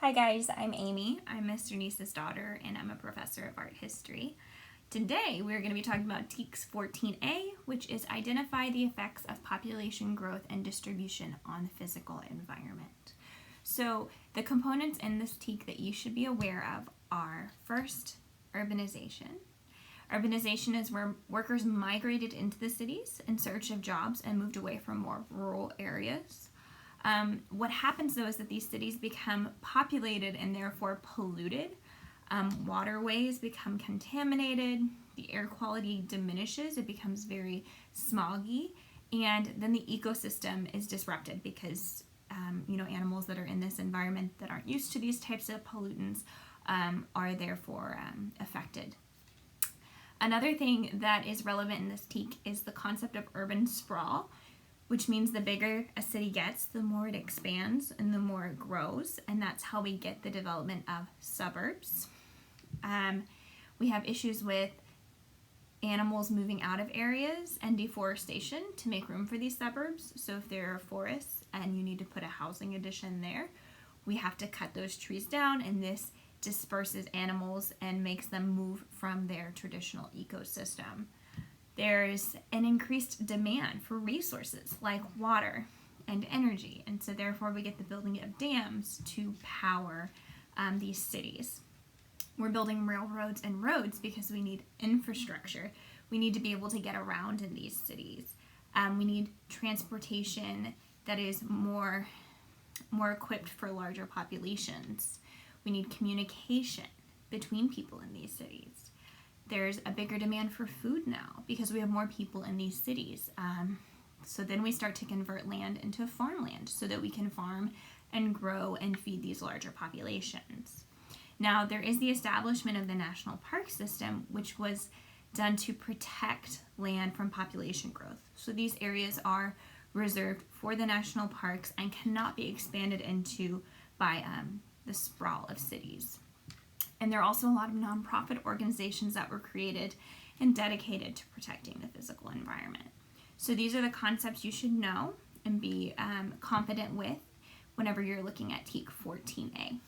Hi guys, I'm Amy. I'm Mr. Nice's daughter and I'm a professor of art history. Today we're going to be talking about TEKS 14A, which is identify the effects of population growth and distribution on the physical environment. So the components in this TEK that you should be aware of are first, urbanization. Urbanization is where workers migrated into the cities in search of jobs and moved away from more rural areas. What happens though is that these cities become populated and therefore polluted. Waterways become contaminated, the air quality diminishes, it becomes very smoggy, and then the ecosystem is disrupted because animals that are in this environment that aren't used to these types of pollutants are therefore affected. Another thing that is relevant in this TEK is the concept of urban sprawl, which means the bigger a city gets, the more it expands and the more it grows, and that's how we get the development of suburbs. We have issues with animals moving out of areas and deforestation to make room for these suburbs. So if there are forests and you need to put a housing addition there, we have to cut those trees down, and this disperses animals and makes them move from their traditional ecosystem. There's an increased demand for resources like water and energy, and so therefore we get the building of dams to power these cities. We're building railroads and roads because we need infrastructure. We need to be able to get around in these cities. We need transportation that is more equipped for larger populations. We need communication between people in these cities. There's a bigger demand for food now because we have more people in these cities. So then we start to convert land into farmland so that we can farm and grow and feed these larger populations. Now, there is the establishment of the national park system, which was done to protect land from population growth. So these areas are reserved for the national parks and cannot be expanded into by the sprawl of cities. And there are also a lot of nonprofit organizations that were created and dedicated to protecting the physical environment. So these are the concepts you should know and be confident with whenever you're looking at TEK 14A.